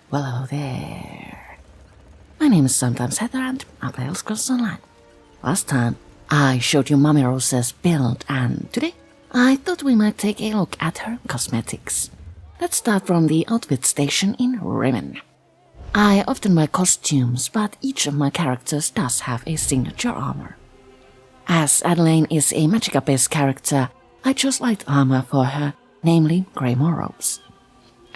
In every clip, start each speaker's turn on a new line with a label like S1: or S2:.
S1: Well, hello there. My name is sometimes Heather and I play Elder Scrolls Online. Last time, I showed you Mummy Rose's build and today, I thought we might take a look at her cosmetics. Let's start from the outfit station in Riven. I often buy costumes, but each of my characters does have a signature armor. As Adelaine is a Magicka-based character, I chose light armor for her, namely Greymore robes.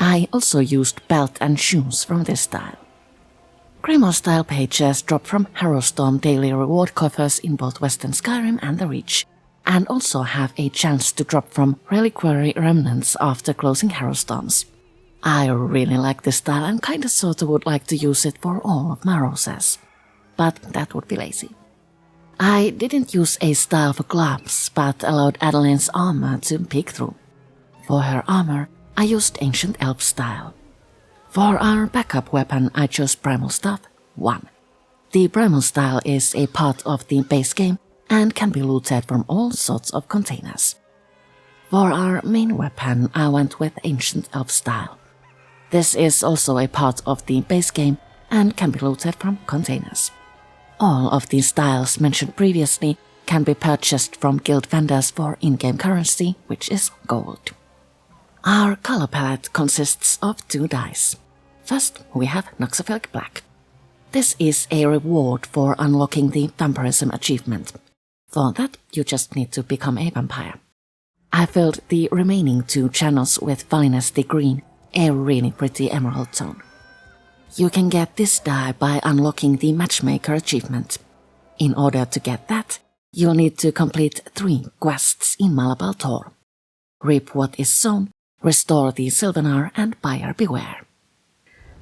S1: I also used belt and shoes from this style. Greymore style pages drop from Harrowstorm daily reward coffers in both Western Skyrim and the Reach, and also have a chance to drop from reliquary remnants after closing Harrowstorms. I really like this style and kinda sorta would like to use it for all of my roses, but that would be lazy. I didn't use a style for gloves, but allowed Adelaine's armor to peek through. For her armor, I used Ancient Elf style. For our backup weapon, I chose Primal Staff 1. The Primal style is a part of the base game and can be looted from all sorts of containers. For our main weapon, I went with Ancient Elf style. This is also a part of the base game and can be looted from containers. All of these styles mentioned previously can be purchased from guild vendors for in-game currency, which is gold. Our color palette consists of 2 dice. First, we have Noxophilic Black. This is a reward for unlocking the Vampirism achievement. For that, you just need to become a vampire. I filled the remaining 2 channels with Valinesti Green, a really pretty emerald tone. You can get this die by unlocking the Matchmaker achievement. In order to get that, you'll need to complete 3 quests in Malabal Tor. Reap what is sown, restore the Sylvanar, and Buyer Beware.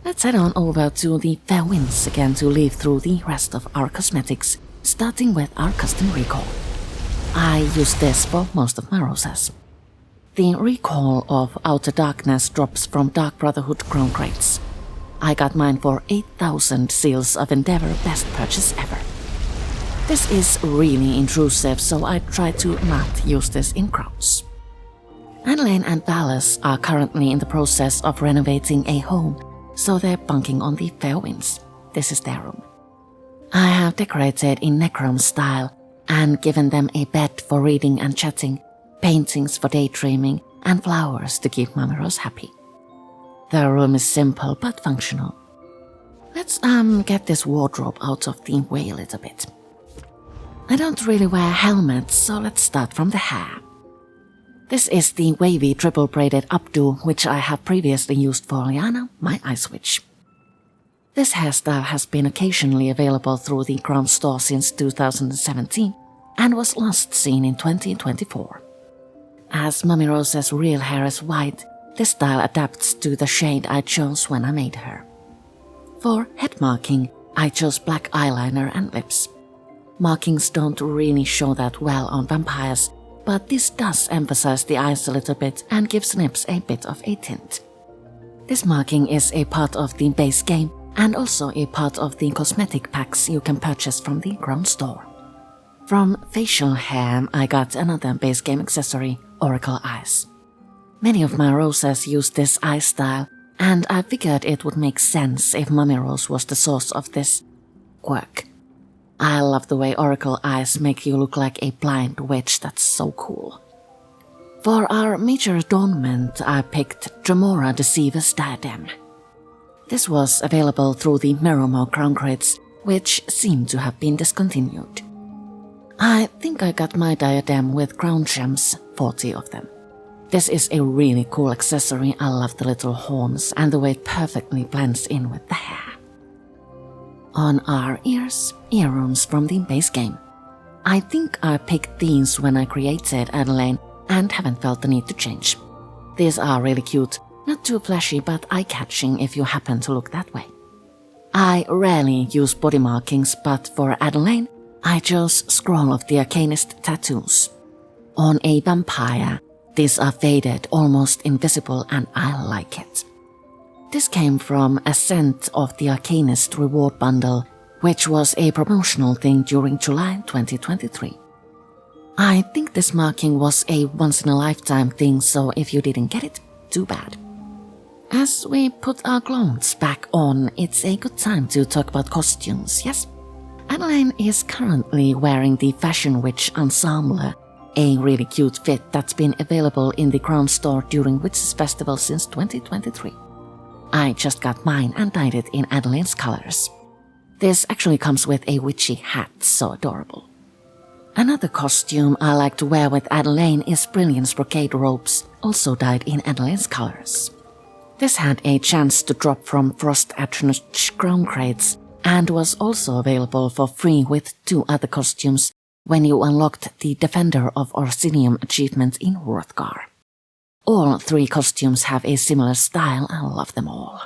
S1: Let's head on over to the Fair Winds again to leaf through the rest of our cosmetics, starting with our custom recall. I use this for most of my roses. The recall of Outer Darkness drops from Dark Brotherhood Crown Crates. I got mine for 8,000 Seals of Endeavor, best purchase ever. This is really intrusive, so I try to not use this in crowds. Adelaine and Valis are currently in the process of renovating a home, so they're bunking on the Fair Winds. This is their room. I have decorated in Necrom style and given them a bed for reading and chatting, paintings for daydreaming, and flowers to keep Mummy Rose happy. The room is simple but functional. Let's get this wardrobe out of the way a little bit. I don't really wear helmets, so let's start from the hair. This is the wavy triple braided updo which I have previously used for Liana, my Ice Witch. This hairstyle has been occasionally available through the Crown store since 2017 and was last seen in 2024. As Mummy Rose's real hair is white, this style adapts to the shade I chose when I made her. For head marking, I chose black eyeliner and lips. Markings don't really show that well on vampires, but this does emphasize the eyes a little bit and gives lips a bit of a tint. This marking is a part of the base game and also a part of the cosmetic packs you can purchase from the Crown store. From facial hair, I got another base game accessory, Oracle Eyes. Many of my roses use this eye style, and I figured it would make sense if Mummy Rose was the source of this quirk. I love the way Oracle Eyes make you look like a blind witch, that's so cool. For our major adornment, I picked Dremora Deceiver's Diadem. This was available through the Meromore Crown Crates, which seem to have been discontinued. I think I got my diadem with crown gems, 40 of them. This is a really cool accessory. I love the little horns and the way it perfectly blends in with the hair. On our ears, earrings from the base game. I think I picked these when I created Adelaine and haven't felt the need to change. These are really cute, not too flashy but eye-catching if you happen to look that way. I rarely use body markings, but for Adelaine, I chose Scroll of the Arcanist tattoos. On a vampire, these are faded, almost invisible, and I like it. This came from Ascent of the Arcanist reward bundle, which was a promotional thing during July 2023. I think this marking was a once-in-a-lifetime thing, so if you didn't get it, too bad. As we put our clothes back on, it's a good time to talk about costumes, yes? Adeline is currently wearing the Fashion Witch Ensemble, a really cute fit that's been available in the Crown store during Witches Festival since 2023. I just got mine and dyed it in Adeline's colors. This actually comes with a witchy hat, so adorable. Another costume I like to wear with Adeline is Brilliance brocade robes, also dyed in Adeline's colors. This had a chance to drop from Frost Atronach crown crates and was also available for free with 2 other costumes when you unlocked the Defender of Orsinium achievement in Hrothgar. All 3 costumes have a similar style, I love them all.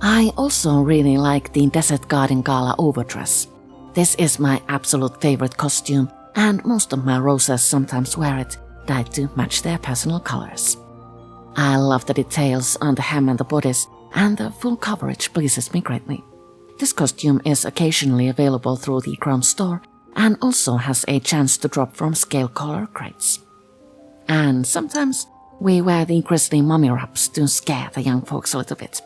S1: I also really like the Desert Garden Gala overdress. This is my absolute favorite costume, and most of my roses sometimes wear it, dyed to match their personal colors. I love the details on the hem and the bodice, and the full coverage pleases me greatly. This costume is occasionally available through the Crown store, and also has a chance to drop from scale color crates. And sometimes we wear the grizzly mummy wraps to scare the young folks a little bit.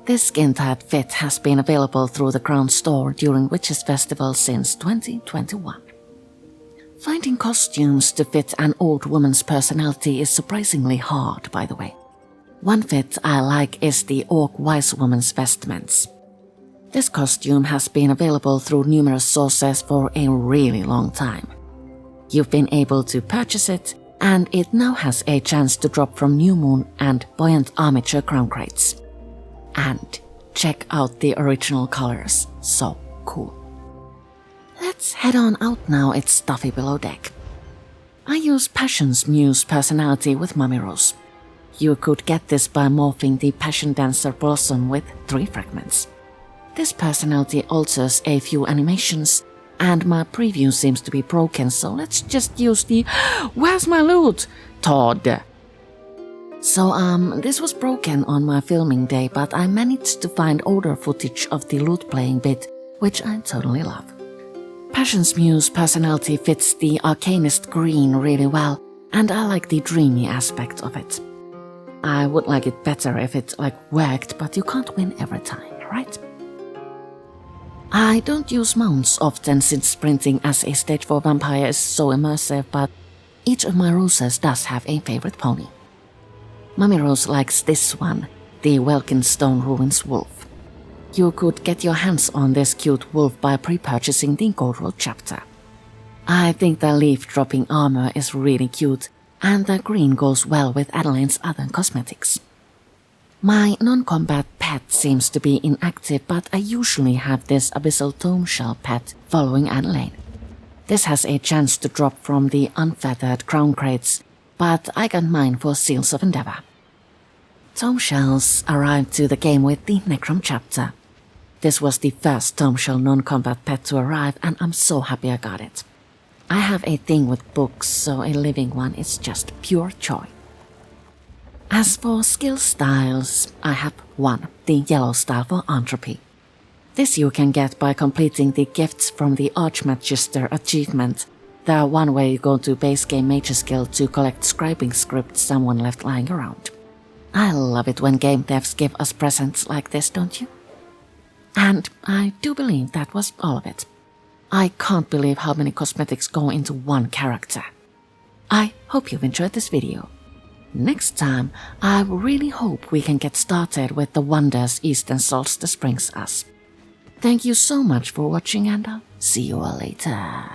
S1: This skin-tight fit has been available through the Crown store during Witches Festival since 2021. Finding costumes to fit an old woman's personality is surprisingly hard, by the way. One fit I like is the Orc Wise Woman's vestments. This costume has been available through numerous sources for a really long time. You've been able to purchase it, and it now has a chance to drop from New Moon and Buoyant Armature crown crates. And check out the original colors, so cool. Let's head on out now, it's stuffy below deck. I use Passion's Muse personality with Mummy Rose. You could get this by morphing the Passion Dancer Blossom with 3 fragments. This personality alters a few animations, and my preview seems to be broken, so let's just use the "Where's my lute?" Todd. So this was broken on my filming day, but I managed to find older footage of the lute playing bit, which I totally love. Passion's Muse personality fits the Arcanist green really well, and I like the dreamy aspect of it. I would like it better if it worked, but you can't win every time, right? I don't use mounts often since sprinting as a stage 4 vampire is so immersive, but each of my roses does have a favorite pony. Mummy Rose likes this one, the Welkinstone Ruins Wolf. You could get your hands on this cute wolf by pre-purchasing the Gold Road chapter. I think the leaf-dropping armor is really cute, and the green goes well with Adeline's other cosmetics. My non-combat pet seems to be inactive, but I usually have this Abyssal Tome Shell pet following Adeline. This has a chance to drop from the unfeathered crown crates, but I got mine for Seals of Endeavor. Tome Shells arrived to the game with the Necrom chapter. This was the first Tome Shell non-combat pet to arrive, and I'm so happy I got it. I have a thing with books, so a living one is just pure joy. As for skill styles, I have 1, the yellow style for Entropy. This you can get by completing the gifts from the Archmagister achievement, the one where you go to base game Mage's Guild to collect scribing scripts someone left lying around. I love it when game devs give us presents like this, don't you? And I do believe that was all of it. I can't believe how many cosmetics go into one character. I hope you've enjoyed this video. Next time, I really hope we can get started with the wonders Eastern Solstice brings us. Thank you so much for watching, and I'll see you all later.